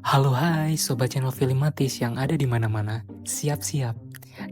Halo hai Sobat Channel Filmatis yang ada di mana-mana, siap-siap.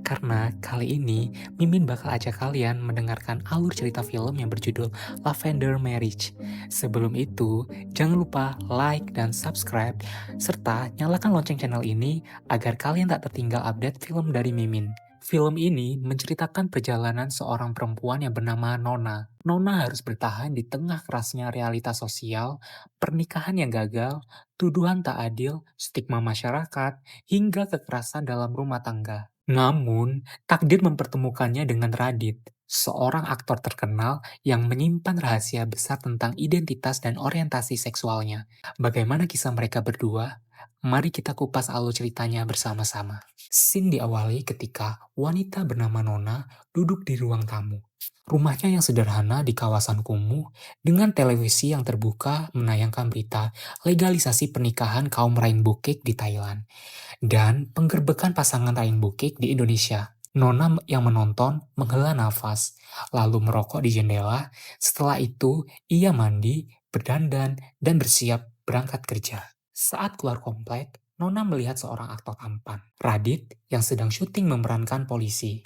Karena kali ini Mimin bakal ajak kalian mendengarkan alur cerita film yang berjudul Lavender Marriage. Sebelum itu, jangan lupa like dan subscribe, serta nyalakan lonceng channel ini agar kalian tak tertinggal update film dari Mimin. Film ini menceritakan perjalanan seorang perempuan yang bernama Nona. Nona harus bertahan di tengah kerasnya realitas sosial, pernikahan yang gagal, tuduhan tak adil, stigma masyarakat, hingga kekerasan dalam rumah tangga. Namun, takdir mempertemukannya dengan Radit, seorang aktor terkenal yang menyimpan rahasia besar tentang identitas dan orientasi seksualnya. Bagaimana kisah mereka berdua? Mari kita kupas alur ceritanya bersama-sama. Scene diawali ketika wanita bernama Nona duduk di ruang tamu. Rumahnya yang sederhana di kawasan kumuh, dengan televisi yang terbuka menayangkan berita legalisasi pernikahan kaum Rainbow Cake di Thailand, dan penggerbekan pasangan Rainbow Cake di Indonesia. Nona yang menonton menghela nafas, lalu merokok di jendela. Setelah itu, ia mandi, berdandan, dan bersiap berangkat kerja. Saat keluar komplek, Nona melihat seorang aktor tampan, Radit, yang sedang syuting memerankan polisi.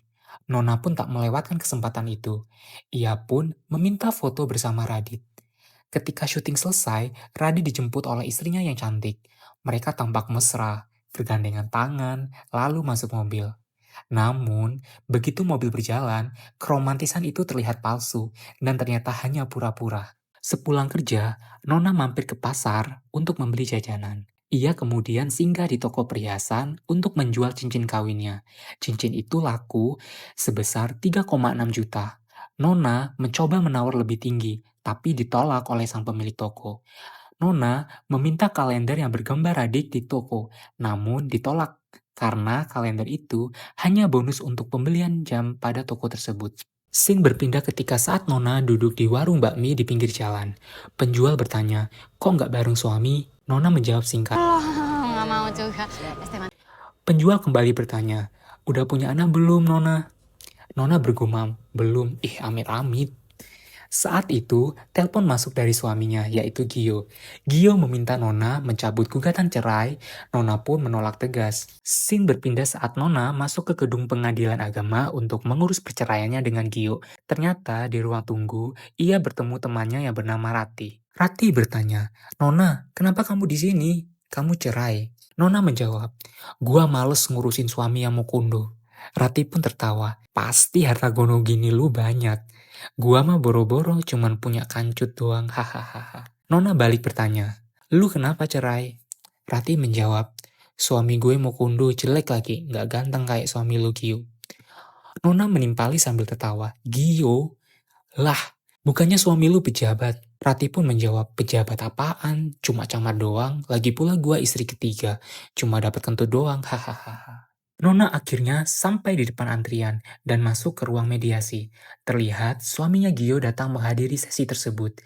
Nona pun tak melewatkan kesempatan itu. Ia pun meminta foto bersama Radit. Ketika syuting selesai, Radit dijemput oleh istrinya yang cantik. Mereka tampak mesra, bergandengan tangan, lalu masuk mobil. Namun, begitu mobil berjalan, keromantisan itu terlihat palsu dan ternyata hanya pura-pura. Sepulang kerja, Nona mampir ke pasar untuk membeli jajanan. Ia kemudian singgah di toko perhiasan untuk menjual cincin kawinnya. Cincin itu laku sebesar 3,6 juta. Nona mencoba menawar lebih tinggi, tapi ditolak oleh sang pemilik toko. Nona meminta kalender yang bergambar Radit di toko, namun ditolak karena kalender itu hanya bonus untuk pembelian jam pada toko tersebut. Scene berpindah ketika saat Nona duduk di warung bakmi di pinggir jalan. Penjual bertanya, kok nggak bareng suami? Nona menjawab singkat. Nggak mau juga. Penjual kembali bertanya, udah punya anak belum Nona? Nona bergumam, belum, amit-amit. Saat itu, telepon masuk dari suaminya, yaitu Gio. Gio meminta Nona mencabut gugatan cerai, Nona pun menolak tegas. Scene berpindah saat Nona masuk ke gedung pengadilan agama untuk mengurus perceraiannya dengan Gio. Ternyata di ruang tunggu, ia bertemu temannya yang bernama Rati. Rati bertanya, Nona, kenapa kamu di sini? Kamu cerai. Nona menjawab, gua males ngurusin suami yang mau kondo. Rati pun tertawa, pasti harta gono gini lu banyak. Gua mah boro-boro cuman punya kancut doang, hahaha. Nona balik bertanya, lu kenapa cerai? Rati menjawab, suami gue mau kondo jelek lagi, gak ganteng kayak suami lu Gio. Nona menimpali sambil tertawa, Gio? Lah, bukannya suami lu pejabat? Rati pun menjawab, pejabat apaan? Cuma camar doang, lagi pula gua istri ketiga, cuma dapat kentut doang, hahaha. Nona akhirnya sampai di depan antrian dan masuk ke ruang mediasi. Terlihat suaminya Gio datang menghadiri sesi tersebut.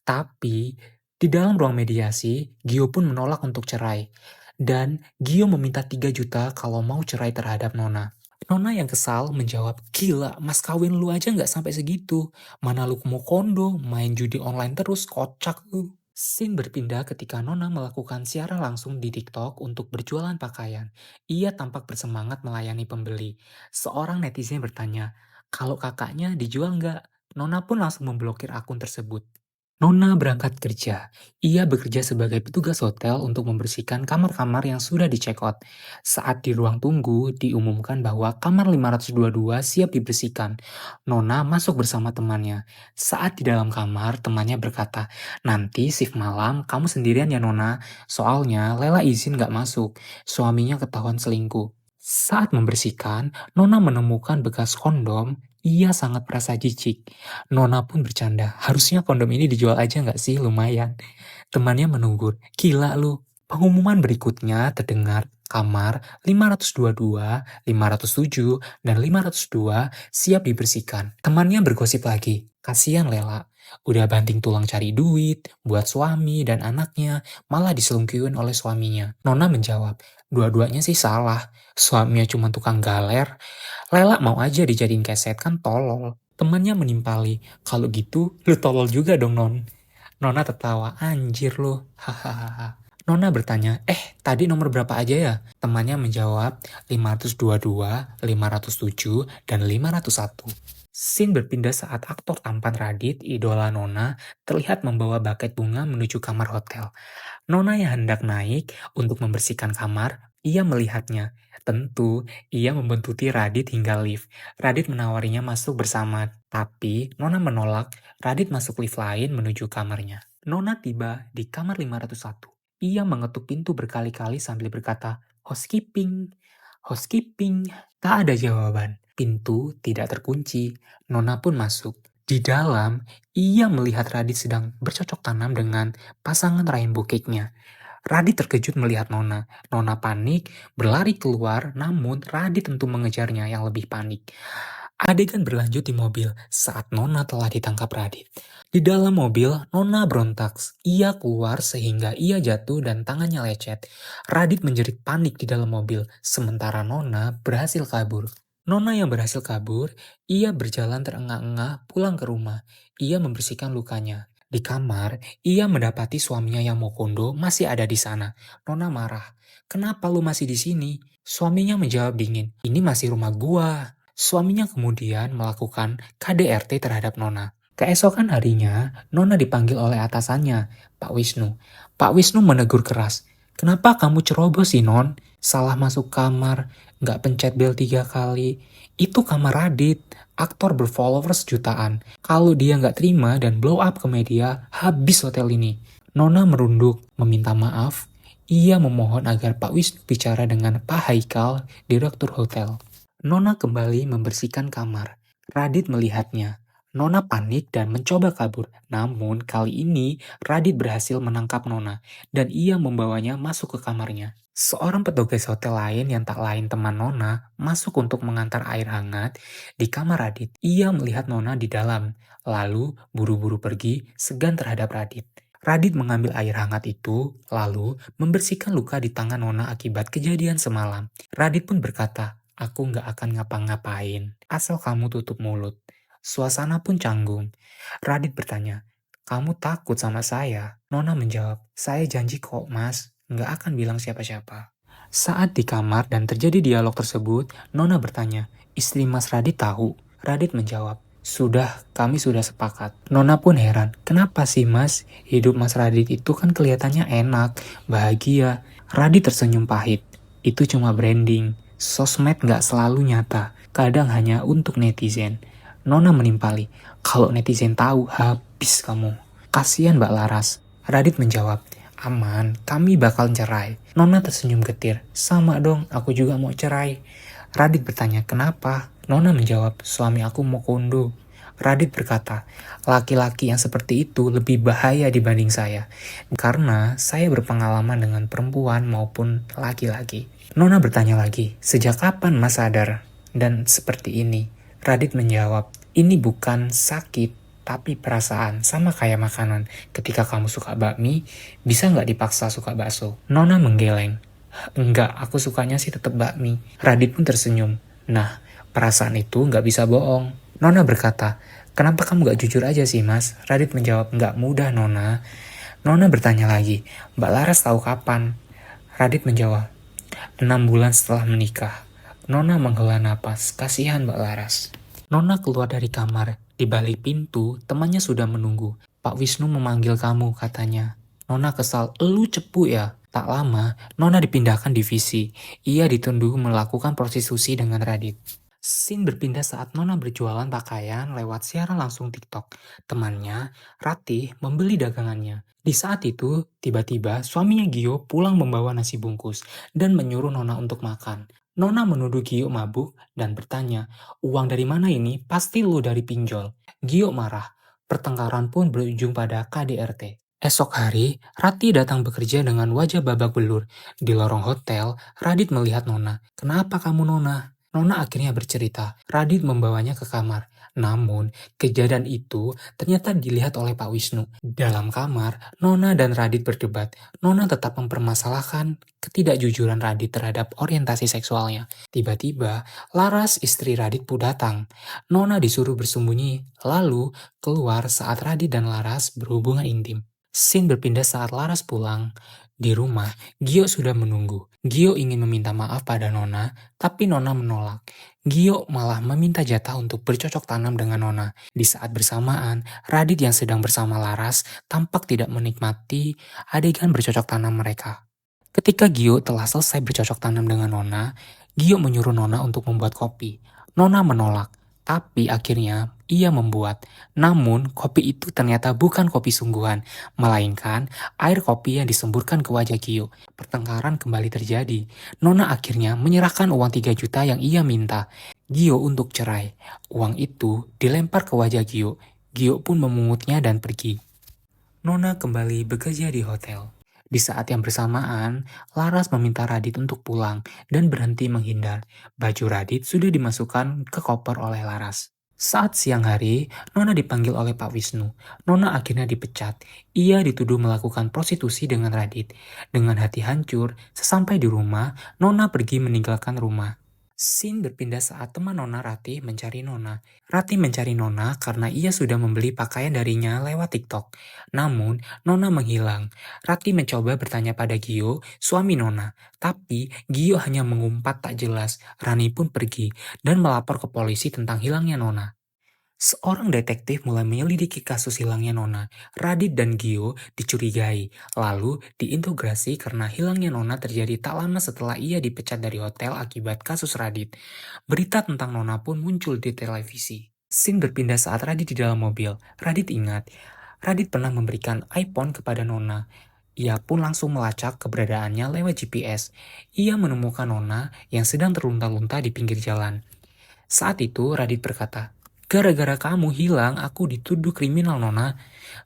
Tapi di dalam ruang mediasi, Gio pun menolak untuk cerai. Dan Gio meminta 3 juta kalau mau cerai terhadap Nona. Nona yang kesal menjawab, gila mas kawin lu aja nggak sampai segitu. Mana lu mau kondo, main judi online terus, kocak lu. Scene berpindah ketika Nona melakukan siaran langsung di TikTok untuk berjualan pakaian. Ia tampak bersemangat melayani pembeli. Seorang netizen bertanya, kalau kakaknya dijual nggak? Nona pun langsung memblokir akun tersebut. Nona berangkat kerja. Ia bekerja sebagai petugas hotel untuk membersihkan kamar-kamar yang sudah di-check out. Saat di ruang tunggu, diumumkan bahwa kamar 522 siap dibersihkan. Nona masuk bersama temannya. Saat di dalam kamar, temannya berkata, nanti shift malam kamu sendirian ya Nona, soalnya Lela izin gak masuk. Suaminya ketahuan selingkuh. Saat membersihkan, Nona menemukan bekas kondom. Ia sangat merasa jijik. Nona pun bercanda, harusnya kondom ini dijual aja nggak sih, lumayan. Temannya menegur, gila lu. Pengumuman berikutnya terdengar, kamar 522, 507, dan 502 siap dibersihkan. Temannya bergosip lagi, kasihan Lela. Udah banting tulang cari duit, buat suami dan anaknya, malah diselingkuhin oleh suaminya. Nona menjawab, dua-duanya sih salah. Suaminya cuma tukang galer, Lela mau aja dijadiin keset kan tolol. Temannya menimpali, kalau gitu lu tolol juga dong non. Nona tertawa, anjir lu, hahaha. Nona bertanya, tadi nomor berapa aja ya? Temannya menjawab, 522, 507, dan 501. Scene berpindah saat aktor tampan Radit, idola Nona, terlihat membawa buket bunga menuju kamar hotel. Nona yang hendak naik untuk membersihkan kamar, ia melihatnya. Tentu, ia membuntuti Radit hingga lift. Radit menawarinya masuk bersama, tapi Nona menolak. Radit masuk lift lain menuju kamarnya. Nona tiba di kamar 501. Ia mengetuk pintu berkali-kali sambil berkata, housekeeping, housekeeping. Tak ada jawaban. Pintu tidak terkunci. Nona pun masuk. Di dalam, ia melihat Radit sedang bercocok tanam dengan pasangan rainbow cake-nya. Radit terkejut melihat Nona. Nona panik, berlari keluar, namun Radit tentu mengejarnya yang lebih panik. Adegan berlanjut di mobil saat Nona telah ditangkap Radit. Di dalam mobil, Nona berontak. Ia keluar sehingga ia jatuh dan tangannya lecet. Radit menjerit panik di dalam mobil, sementara Nona berhasil kabur. Nona yang berhasil kabur, ia berjalan terengah-engah pulang ke rumah. Ia membersihkan lukanya. Di kamar, ia mendapati suaminya yang Mokondo masih ada di sana. Nona marah. Kenapa lu masih di sini? Suaminya menjawab dingin. Ini masih rumah gua. Suaminya kemudian melakukan KDRT terhadap Nona. Keesokan harinya, Nona dipanggil oleh atasannya, Pak Wisnu. Pak Wisnu menegur keras. Kenapa kamu cerobos sih, Non? Salah masuk kamar, nggak pencet bel 3 kali. Itu kamar Radit, aktor berfollowers jutaan. Kalau dia nggak terima dan blow up ke media, habis hotel ini. Nona merunduk, meminta maaf. Ia memohon agar Pak Wisnu bicara dengan Pak Haikal, direktur hotel. Nona kembali membersihkan kamar. Radit melihatnya. Nona panik dan mencoba kabur. Namun kali ini Radit berhasil menangkap Nona dan ia membawanya masuk ke kamarnya. Seorang petugas hotel lain yang tak lain teman Nona masuk untuk mengantar air hangat di kamar Radit. Ia melihat Nona di dalam, lalu buru-buru pergi segan terhadap Radit. Radit mengambil air hangat itu, lalu membersihkan luka di tangan Nona akibat kejadian semalam. Radit pun berkata, aku nggak akan ngapa-ngapain, asal kamu tutup mulut. Suasana pun canggung. Radit bertanya, kamu takut sama saya? Nona menjawab, saya janji kok mas, nggak akan bilang siapa-siapa. Saat di kamar dan terjadi dialog tersebut, Nona bertanya, istri mas Radit tahu? Radit menjawab, sudah, kami sudah sepakat. Nona pun heran, kenapa sih mas? Hidup mas Radit itu kan kelihatannya enak, bahagia. Radit tersenyum pahit, itu cuma branding. Sosmed nggak selalu nyata, kadang hanya untuk netizen. Nona menimpali, kalau netizen tahu, habis kamu. Kasihan Mbak Laras. Radit menjawab, aman, kami bakal cerai. Nona tersenyum getir, sama dong, aku juga mau cerai. Radit bertanya, kenapa? Nona menjawab, suami aku mau kondo. Radit berkata, laki-laki yang seperti itu lebih bahaya dibanding saya. Karena saya berpengalaman dengan perempuan maupun laki-laki. Nona bertanya lagi, sejak kapan mas sadar? Dan seperti ini. Radit menjawab, ini bukan sakit, tapi perasaan, sama kayak makanan. Ketika kamu suka bakmi, bisa nggak dipaksa suka bakso? Nona menggeleng, enggak, aku sukanya sih tetap bakmi. Radit pun tersenyum, nah, perasaan itu nggak bisa bohong. Nona berkata, kenapa kamu nggak jujur aja sih mas? Radit menjawab, nggak mudah Nona. Nona bertanya lagi, Mbak Laras tahu kapan? Radit menjawab, 6 bulan setelah menikah. Nona menghela napas, kasihan Mbak Laras. Nona keluar dari kamar. Di balik pintu, temannya sudah menunggu. Pak Wisnu memanggil kamu, katanya. Nona kesal, lu cepu ya? Tak lama, Nona dipindahkan divisi. Ia dituduh melakukan prostitusi dengan Radit. Scene berpindah saat Nona berjualan pakaian lewat siaran langsung TikTok. Temannya, Ratih, membeli dagangannya. Di saat itu, tiba-tiba suaminya Gio pulang membawa nasi bungkus dan menyuruh Nona untuk makan. Nona menuduh Gio mabuk dan bertanya, uang dari mana ini? Pasti lu dari pinjol. Gio marah. Pertengkaran pun berujung pada KDRT. Esok hari, Rati datang bekerja dengan wajah babak belur. Di lorong hotel, Radit melihat Nona. Kenapa kamu Nona? Nona akhirnya bercerita, Radit membawanya ke kamar. Namun, kejadian itu ternyata dilihat oleh Pak Wisnu. Dalam kamar, Nona dan Radit berdebat. Nona tetap mempermasalahkan ketidakjujuran Radit terhadap orientasi seksualnya. Tiba-tiba, Laras, istri Radit pun datang. Nona disuruh bersembunyi, lalu keluar saat Radit dan Laras berhubungan intim. Scene berpindah saat Laras pulang. Di rumah, Gio sudah menunggu. Gio ingin meminta maaf pada Nona, tapi Nona menolak. Gio malah meminta jatah untuk bercocok tanam dengan Nona. Di saat bersamaan, Radit yang sedang bersama Laras tampak tidak menikmati adegan bercocok tanam mereka. Ketika Gio telah selesai bercocok tanam dengan Nona, Gio menyuruh Nona untuk membuat kopi. Nona menolak, tapi akhirnya ia membuat. Namun, kopi itu ternyata bukan kopi sungguhan, melainkan air kopi yang disemburkan ke wajah Gio. Pertengkaran kembali terjadi. Nona akhirnya menyerahkan uang 3 juta yang ia minta Gio untuk cerai. Uang itu dilempar ke wajah Gio. Gio pun memungutnya dan pergi. Nona kembali bekerja di hotel. Di saat yang bersamaan, Laras meminta Radit untuk pulang dan berhenti menghindar. Baju Radit sudah dimasukkan ke koper oleh Laras. Saat siang hari, Nona dipanggil oleh Pak Wisnu. Nona akhirnya dipecat. Ia dituduh melakukan prostitusi dengan Radit. Dengan hati hancur, sesampai di rumah, Nona pergi meninggalkan rumah. Scene berpindah saat teman Nona Ratih mencari Nona. Ratih mencari Nona karena ia sudah membeli pakaian darinya lewat TikTok. Namun, Nona menghilang. Ratih mencoba bertanya pada Gio, suami Nona. Tapi, Gio hanya mengumpat tak jelas. Rani pun pergi dan melapor ke polisi tentang hilangnya Nona. Seorang detektif mulai menyelidiki kasus hilangnya Nona. Radit dan Gio dicurigai, lalu diintegrasi karena hilangnya Nona terjadi tak lama setelah ia dipecat dari hotel akibat kasus Radit. Berita tentang Nona pun muncul di televisi. Scene berpindah saat Radit di dalam mobil. Radit ingat, Radit pernah memberikan iPhone kepada Nona. Ia pun langsung melacak keberadaannya lewat GPS. Ia menemukan Nona yang sedang terlunta-lunta di pinggir jalan. Saat itu Radit berkata, gara-gara kamu hilang, aku dituduh kriminal, Nona.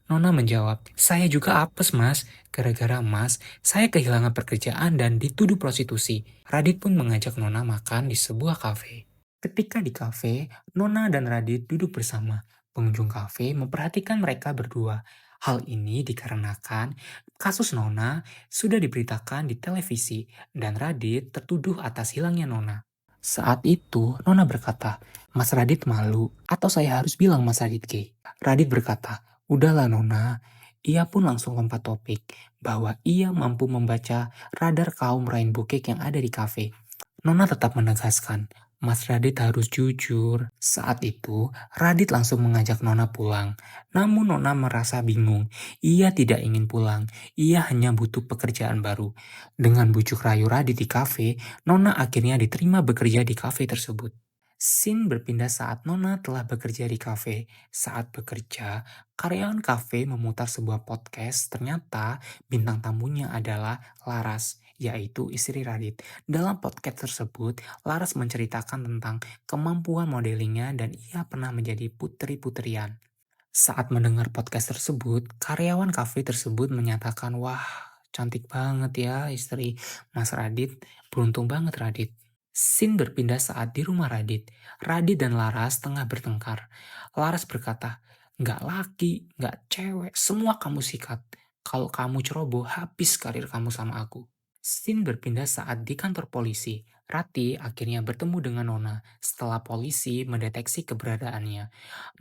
Nona menjawab, saya juga apes, Mas. Gara-gara Mas, saya kehilangan pekerjaan dan dituduh prostitusi. Radit pun mengajak Nona makan di sebuah kafe. Ketika di kafe, Nona dan Radit duduk bersama. Pengunjung kafe memperhatikan mereka berdua. Hal ini dikarenakan kasus Nona sudah diberitakan di televisi dan Radit tertuduh atas hilangnya Nona. Saat itu, Nona berkata, Mas Radit malu, atau saya harus bilang Mas Radit gay? Radit berkata, udahlah Nona. Ia pun langsung lompat topik, bahwa ia mampu membaca radar kaum rainbow cake yang ada di kafe. Nona tetap menegaskan, Mas Radit harus jujur. Saat itu, Radit langsung mengajak Nona pulang. Namun Nona merasa bingung. Ia tidak ingin pulang. Ia hanya butuh pekerjaan baru. Dengan bujuk rayu Radit di kafe, Nona akhirnya diterima bekerja di kafe tersebut. Scene berpindah saat Nona telah bekerja di kafe. Saat bekerja, karyawan kafe memutar sebuah podcast. Ternyata bintang tamunya adalah Laras, yaitu istri Radit. Dalam podcast tersebut, Laras menceritakan tentang kemampuan modelingnya dan ia pernah menjadi putri-putrian. Saat mendengar podcast tersebut, karyawan kafe tersebut menyatakan, wah, cantik banget ya istri Mas Radit, beruntung banget Radit. Scene berpindah saat di rumah Radit. Radit dan Laras tengah bertengkar. Laras berkata, nggak laki, nggak cewek, semua kamu sikat. Kalau kamu ceroboh, habis karir kamu sama aku. Scene berpindah saat di kantor polisi. Rati akhirnya bertemu dengan Nona setelah polisi mendeteksi keberadaannya.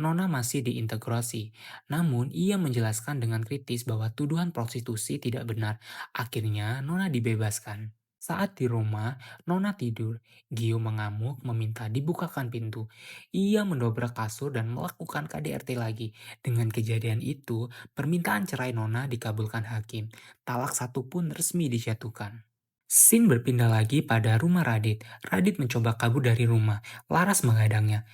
Nona masih diintegrasi, namun ia menjelaskan dengan kritis bahwa tuduhan prostitusi tidak benar. Akhirnya Nona dibebaskan. Saat di rumah, Nona tidur. Gio mengamuk meminta dibukakan pintu. Ia mendobrak kasur dan melakukan KDRT lagi. Dengan kejadian itu, permintaan cerai Nona dikabulkan hakim. Talak satu pun resmi dijatuhkan. Scene berpindah lagi pada rumah Radit. Radit mencoba kabur dari rumah. Laras menghadangnya.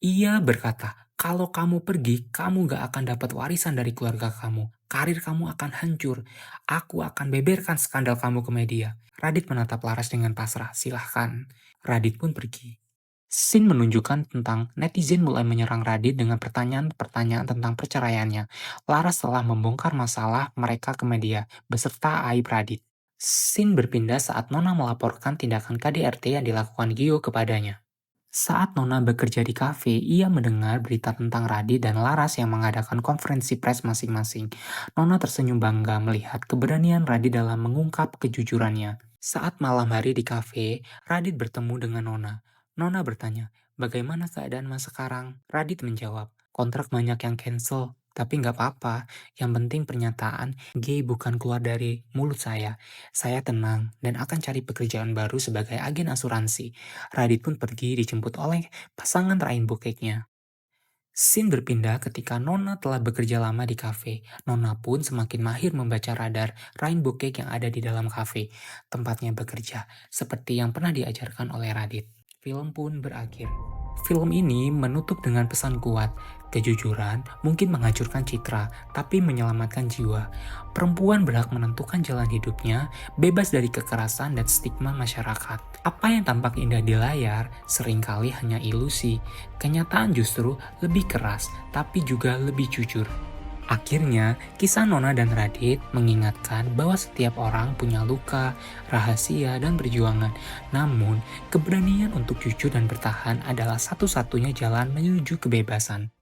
Ia berkata, kalau kamu pergi, kamu gak akan dapat warisan dari keluarga kamu. Karir kamu akan hancur. Aku akan beberkan skandal kamu ke media. Radit menatap Laras dengan pasrah. Silahkan. Radit pun pergi. Scene menunjukkan tentang netizen mulai menyerang Radit dengan pertanyaan-pertanyaan tentang perceraiannya. Laras telah membongkar masalah mereka ke media, beserta aib Radit. Scene berpindah saat Nona melaporkan tindakan KDRT yang dilakukan Gio kepadanya. Saat Nona bekerja di kafe, ia mendengar berita tentang Radit dan Laras yang mengadakan konferensi pers masing-masing. Nona tersenyum bangga melihat keberanian Radit dalam mengungkap kejujurannya. Saat malam hari di kafe, Radit bertemu dengan Nona. Nona bertanya, bagaimana keadaan mas sekarang? Radit menjawab, kontrak banyak yang cancel. Tapi nggak apa-apa, yang penting pernyataan gay bukan keluar dari mulut saya. Saya tenang dan akan cari pekerjaan baru sebagai agen asuransi. Radit pun pergi dijemput oleh pasangan Rainbow Cake-nya. Scene berpindah ketika Nona telah bekerja lama di kafe. Nona pun semakin mahir membaca radar Rainbow Cake yang ada di dalam kafe, tempatnya bekerja, seperti yang pernah diajarkan oleh Radit. Film pun berakhir. Film ini menutup dengan pesan kuat, kejujuran mungkin menghancurkan citra, tapi menyelamatkan jiwa. Perempuan berhak menentukan jalan hidupnya, bebas dari kekerasan dan stigma masyarakat. Apa yang tampak indah di layar seringkali hanya ilusi. Kenyataan justru lebih keras, tapi juga lebih jujur. Akhirnya, kisah Nona dan Radit mengingatkan bahwa setiap orang punya luka, rahasia, dan perjuangan. Namun, keberanian untuk jujur dan bertahan adalah satu-satunya jalan menuju kebebasan.